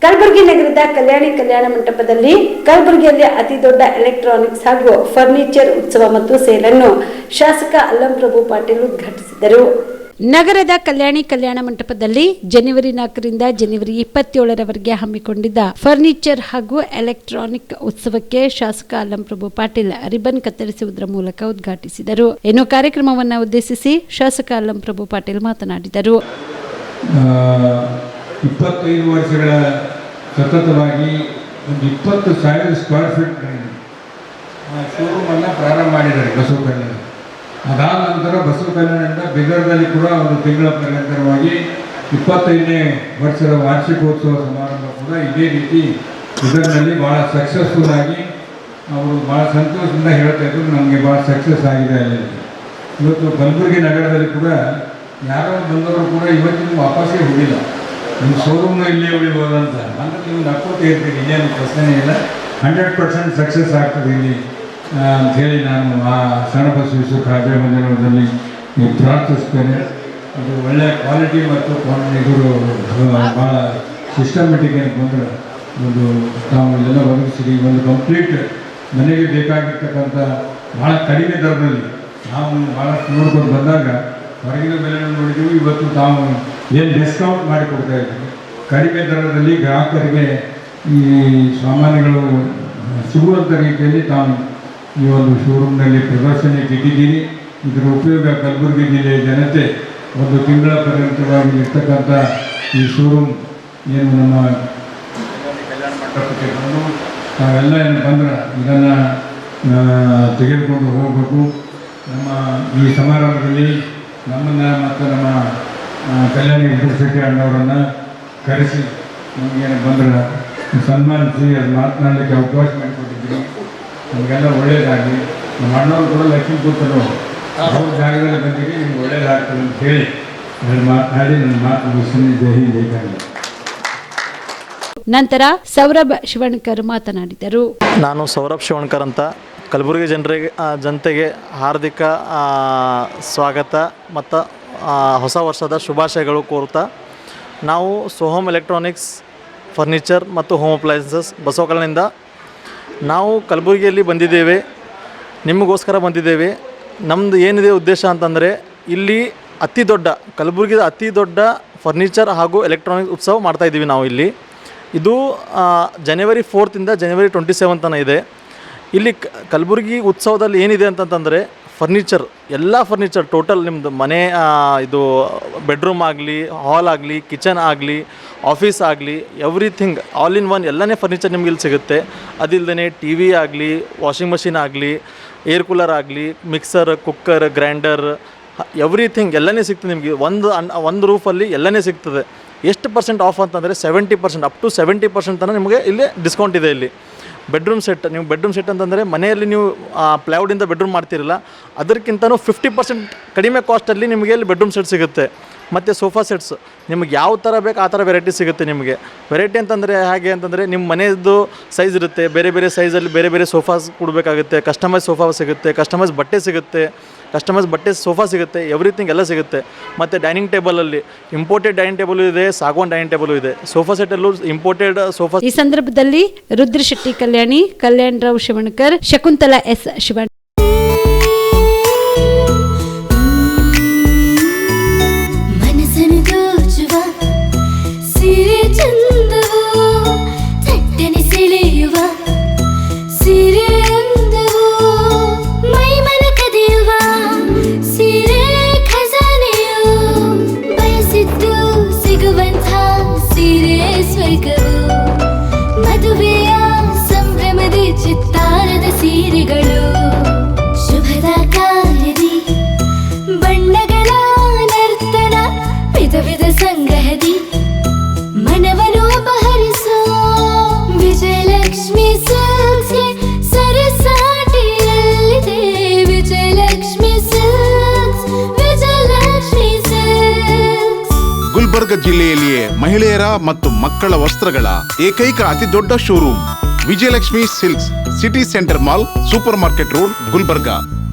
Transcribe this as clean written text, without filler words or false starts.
ಕಲಬುರಗಿ ನಗರದ ಕಲ್ಯಾಣ ಮಂಟಪದಲ್ಲಿ ಕಲಬುರಗಿಯಲ್ಲಿ ಅತಿ ದೊಡ್ಡ ಎಲೆಕ್ಟ್ರಾನಿಕ್ಸ್ ಹಾಗೂ ಫರ್ನಿಚರ್ ಉತ್ಸವ ಮತ್ತು ಸೇಲ್ ಅನ್ನು ಶಾಸಕ ಅಲ್ಲಂ ಪ್ರಭು ಪಾಟೀಲ್ ಉದ್ಘಾಟಿಸಿದರು. ನಗರದ ಕಲ್ಯಾಣ ಮಂಟಪದಲ್ಲಿ ಜನವರಿ 4 ರಿಂದ ಜನವರಿ 27ರವರೆಗೆ ಹಮ್ಮಿಕೊಂಡಿದ್ದ ಫರ್ನಿಚರ್ ಹಾಗೂ ಎಲೆಕ್ಟ್ರಾನಿಕ್ ಉತ್ಸವಕ್ಕೆ ಶಾಸಕ ಅಲ್ಲಂ ಪ್ರಭು ಪಾಟೀಲ್ ರಿಬನ್ ಕತ್ತರಿಸುವುದರ ಮೂಲಕ ಉದ್ಘಾಟಿಸಿದರು. ಇನ್ನು ಕಾರ್ಯಕ್ರಮವನ್ನು ಉದ್ದೇಶಿಸಿ ಶಾಸಕ ಅಲ್ಲಂ ಪ್ರಭು ಪಾಟೀಲ್ ಮಾತನಾಡಿದರು. 25 ವರ್ಷಗಳ ಸತತವಾಗಿ ಒಂದು 20,000 ಸ್ಕ್ವೇರ್ ಫೀಟ್ ಶೋರೂಮನ್ನು ಪ್ರಾರಂಭ ಮಾಡಿದ್ದಾರೆ ಬಸವ ಕಲ್ಯಾಣ. ಅದಾದ ನಂತರ ಬಸವ ಕಲ್ಯಾಣದಿಂದ ಬಿದರ್ದಲ್ಲಿ ಕೂಡ ಒಂದು ತಿಂಗಳ ಪರ್ಯಂತರವಾಗಿ 25ನೇ ವರ್ಷದ ವಾರ್ಷಿಕೋತ್ಸವ ಸಮಾರಂಭ ಕೂಡ ಇದೇ ರೀತಿ ಬಿದರ್ನಲ್ಲಿ ಭಾಳ ಸಕ್ಸಸ್ಫುಲ್ ಆಗಿ ಅವರು ಭಾಳ ಸಂತೋಷದಿಂದ ಹೇಳ್ತಾ ಇದ್ರು, ನಮಗೆ ಭಾಳ ಸಕ್ಸಸ್ ಆಗಿದೆ. ಅಲ್ಲಿ ಇವತ್ತು ಕಲಬುರಗಿ ನಗರದಲ್ಲಿ ಕೂಡ ಯಾರೋ ಬಂದವರು ಕೂಡ ಇವತ್ತಿನ ವಾಪಸ್ಸೇ ಹೋಗಿಲ್ಲ, ನಿಮ್ಮ ಶೋರೂಮ್ನ ಇಲ್ಲೇ ಉಳಿಬೋದಂತ. ಅಂದರೆ ನೀವು ನಕ್ಕೋತ ಇರ್ತೀರಿ, ಇನ್ನೇನು ಪ್ರಶ್ನೆ ಇಲ್ಲ, 100% ಸಕ್ಸಸ್ ಆಗ್ತದೆ ಇಲ್ಲಿ ಅಂಥೇಳಿ ನಾನು ಆ ಶರಣಬಸವೇಶ್ವರ ಕಾವ್ಯ ಮಂದಿರದಲ್ಲಿ ಪ್ರಾರ್ಥಿಸ್ತೇನೆ. ಅದು ಒಳ್ಳೆಯ ಕ್ವಾಲಿಟಿ ಮತ್ತು ಇವರು ಭಾಳ ಸಿಸ್ಟಮೆಟಿಕ್ ಅಂತ ಬಂದರೆ ಒಂದು ತಾವು ಎಲ್ಲ ಒದಗಿಸಿರಿ. ಒಂದು ಕಂಪ್ಲೀಟ್ ಮನೆಗೆ ಬೇಕಾಗಿರ್ತಕ್ಕಂಥ ಭಾಳ ಕಡಿಮೆ ದರದಲ್ಲಿ ನಾವು ಭಾಳಷ್ಟು ನೋಡ್ಕೊಂಡು ಬಂದಾಗ ಹೊರಗಿನ ಬೆಲೆ ನೋಡಿದ್ದೀವಿ. ಇವತ್ತು ತಾವು ಏನು ಡಿಸ್ಕೌಂಟ್ ಮಾಡಿಕೊಡ್ತಾ ಇದ್ದೀವಿ, ಕಡಿಮೆ ದರದಲ್ಲಿ ಗ್ರಾಹಕರಿಗೆ ಈ ಸಾಮಾನುಗಳು ಸಿಗುವಂಥ ರೀತಿಯಲ್ಲಿ ತಾವು ಈ ಒಂದು ಶೋರೂಮ್ನಲ್ಲಿ ಪ್ರದರ್ಶನಕ್ಕೆ ಇಟ್ಟಿದ್ದೀರಿ. ಇದರ ಉಪಯೋಗ ಕಲಬುರಗಿ ಜಿಲ್ಲೆಯ ಜನತೆ ಒಂದು ತಿಂಗಳ ಪರ್ಯಂತವಾಗಿ ಇರ್ತಕ್ಕಂಥ ಈ ಶೋರೂಮ್ ಏನು ನಮ್ಮ ಕಲ್ಯಾಣ ಮಂಟಪಕ್ಕೆ ಬಂದು ನಾವೆಲ್ಲ ಏನು ಬಂದ್ರೆ ಇದನ್ನು ತೆಗೆದುಕೊಂಡು ಹೋಗಬೇಕು. ನಮ್ಮ ಈ ಸಮಾರಂಭದಲ್ಲಿ ನಮ್ಮನ್ನು ಮತ್ತು ನಮ್ಮ ಕಲ್ಯಾಣಿ ಯೂನಿವರ್ಸಿಟಿ ಅಣ್ಣವರನ್ನು ಕರೆಸಿ ನಮಗೇನು ಬಂದ್ರೆ ಸನ್ಮಾನಿಸಿ ಅದು ಮಾತನಾಡಲಿಕ್ಕೆ ಅವಕಾಶ ಮಾಡಿಕೊಟ್ಟಿದ್ದೀವಿ. ನಮಗೆಲ್ಲ ಒಳ್ಳೆಯದಾಗಲಿ. ನಮ್ಮ ಅಣ್ಣವರು ಕೂಡ ಲಕ್ಷ್ಮೀ ಕೂತರು ಅವ್ರ ಜಾಗದಲ್ಲಿ ಬಂದಿಗೆ ನಿಮ್ಗೆ ಒಳ್ಳೆಯದಾಗ್ತದೆ ಅಂತ ಹೇಳಿ ನಾನು ಮಾತನಾಡಿ ನನ್ನ ಮಾತು ಮುಗಿಸ್ತೀನಿ. ಜೈ ಹಿಂದ್, ಜೈ ಕನ್ನಡ. ನಂತರ ಸೌರಭ್ ಶಿವಣ್ಕರ್ ಮಾತನಾಡಿದರು. ನಾನು ಸೌರಭ್ ಶಿವಣ್ಕರ್ ಅಂತ ಕಲಬುರಗಿ ಜನತೆಗೆ ಹಾರ್ದಿಕ ಸ್ವಾಗತ ಮತ್ತು ಹೊಸ ವರ್ಷದ ಶುಭಾಶಯಗಳು ಕೋರುತ್ತಾ, ನಾವು ಸೋಹಮ್ ಎಲೆಕ್ಟ್ರಾನಿಕ್ಸ್ ಫರ್ನಿಚರ್ ಮತ್ತು ಹೋಮ್ ಅಪ್ಲಯನ್ಸಸ್ ಬಸವ ಕಲ್ಯಾಣದಿಂದ ನಾವು ಕಲಬುರಗಿಯಲ್ಲಿ ಬಂದಿದ್ದೇವೆ, ನಿಮಗೋಸ್ಕರ ಬಂದಿದ್ದೇವೆ. ನಮ್ಮದು ಏನಿದೆ ಉದ್ದೇಶ ಅಂತಂದರೆ, ಇಲ್ಲಿ ಕಲಬುರಗಿದ ಅತಿ ದೊಡ್ಡ ಫರ್ನಿಚರ್ ಹಾಗೂ ಎಲೆಕ್ಟ್ರಾನಿಕ್ಸ್ ಉತ್ಸವ ಮಾಡ್ತಾಯಿದ್ದೀವಿ ನಾವು ಇಲ್ಲಿ. ಇದು ಜನವರಿ 4ರಿಂದ ಜನವರಿ 27 ತನಕ ಇದೆ. ಇಲ್ಲಿ ಕಲಬುರಗಿ ಉತ್ಸವದಲ್ಲಿ ಏನಿದೆ ಅಂತಂತಂದರೆ ಫರ್ನಿಚರ್, ಎಲ್ಲ ಫರ್ನಿಚರ್ ಟೋಟಲ್ ನಿಮ್ಮದು ಮನೆ, ಇದು ಬೆಡ್ರೂಮ್ ಆಗಲಿ, ಹಾಲ್ ಆಗಲಿ, ಕಿಚನ್ ಆಗಲಿ, ಆಫೀಸ್ ಆಗಲಿ, ಎವ್ರಿಥಿಂಗ್ ಆಲ್ ಇನ್ ಒನ್ ಎಲ್ಲನೇ ಫರ್ನಿಚರ್ ನಿಮ್ಗೆ ಇಲ್ಲಿ ಸಿಗುತ್ತೆ. ಅದಿಲ್ಲದೇ ಟಿ ವಿ ಆಗಲಿ, ವಾಷಿಂಗ್ ಮಷಿನ್ ಆಗಲಿ, ಏರ್ ಕೂಲರ್ ಆಗಲಿ, ಮಿಕ್ಸರ್, ಕುಕ್ಕರ್, ಗ್ರೈಂಡರ್, ಎವ್ರಿಥಿಂಗ್ ಎಲ್ಲನೇ ಸಿಗ್ತದೆ ನಿಮಗೆ. ಒಂದು ರೂಫಲ್ಲಿ ಎಲ್ಲನೇ ಸಿಗ್ತದೆ. ಎಷ್ಟು ಪರ್ಸೆಂಟ್ ಆಫ್ ಅಂತಂದರೆ 70%, ಅಪ್ ಟು 70% ತನಕ ನಿಮಗೆ ಇಲ್ಲಿ ಡಿಸ್ಕೌಂಟ್ ಇದೆ. ಇಲ್ಲಿ ಬೆಡ್ರೂಮ್ ಸೆಟ್, ನೀವು ಬೆಡ್ರೂಮ್ ಸೆಟ್ ಅಂತಂದರೆ ಮನೆಯಲ್ಲಿ ನೀವು ಪ್ಲೈವುಡಿಂದ ಬೆಡ್ರೂಮ್ ಮಾಡ್ತಿರಲ್ಲ, ಅದಕ್ಕಿಂತನೂ 50% ಕಡಿಮೆ ಕಾಸ್ಟಲ್ಲಿ ನಿಮಗೆ ಇಲ್ಲಿ ಬೆಡ್ರೂಮ್ ಸೆಟ್ ಸಿಗುತ್ತೆ. ಮತ್ತು ಸೋಫಾ ಸೆಟ್ಸ್ ನಿಮಗೆ ಯಾವ ಥರ ಬೇಕು ಆ ಥರ ವೆರೈಟಿ ಸಿಗುತ್ತೆ ನಿಮಗೆ. ವೆರೈಟಿ ಅಂತಂದರೆ ಹೇಗೆ ಅಂತಂದರೆ, ನಿಮ್ಮ ಮನೆಯದ್ದು ಸೈಜ್ ಇರುತ್ತೆ, ಬೇರೆ ಬೇರೆ ಸೈಜಲ್ಲಿ ಬೇರೆ ಬೇರೆ ಸೋಫಾಸ್ ಕೊಡಬೇಕಾಗುತ್ತೆ. ಕಸ್ಟಮೈಸ್ ಸೋಫಾ ಸಿಗುತ್ತೆ, ಕಸ್ಟಮೈಸ್ ಬಟ್ಟೆ ಸಿಗುತ್ತೆ, ಕಸ್ಟಮೈಸ್ ಬಟ್ಟೆ ಸೋಫಾ ಸಿಗುತ್ತೆ, ಎವ್ರಿಥಿಂಗ್ ಎಲ್ಲ ಸಿಗುತ್ತೆ. ಮತ್ತು ಡೈನಿಂಗ್ ಟೇಬಲಲ್ಲಿ ಇಂಪೋರ್ಟೆಡ್ ಡೈನಿಂಗ್ ಟೇಬಲು ಇದೆ, ಸಾಗವಾನ್ ಡೈನಿಂಗ್ ಟೇಬಲು ಇದೆ. ಸೋಫಾ ಸೆಟ್ಟಲ್ಲೂ ಇಂಪೋರ್ಟೆಡ್ ಸೋಫಾ. ಈ ಸಂದರ್ಭದಲ್ಲಿ ರುದ್ರಶೆಟ್ಟಿ ಕಲ್ಯಾಣಿ, ಕಲ್ಯಾಣ್ ರಾವ್ ಶಿವಣ್ಕರ್, ಶಕುಂತಲಾ ಎಸ್ ಶಿವಣ್ಣ, ಮದುವೆಯ ಸಂಭ್ರಮದ ಚಿತ್ತಾರದ ಸೀರೆಗಳು, ಶುಭದ ಕಾರ್ಯದಿ ಬಣ್ಣಗಳ ನರ್ತನ, ವಿಧ ವಿಧ ಸಂಗ್ರಹದಿ ಮನವನ್ನು ಅಪಹರಿಸೋ ವಿಜಯಲಕ್ಷ್ಮಿ ಸಿಲ್ಕ್ಸ್ ಸರಸಾಟಿಯಲ್ಲಿದೆ. Vijayalakshmi silks, Vijayalakshmi silks. ಗುಲ್ಬರ್ಗ ಜಿಲ್ಲೆಯಲ್ಲಿಯೇ ಮಹಿಳೆಯರ ಮತ್ತು ಮಕ್ಕಳ ವಸ್ತ್ರಗಳ ಏಕೈಕ ಅತಿ ದೊಡ್ಡ showroom Vijayalakshmi silks, city centre mall, super market road, Gulbarga.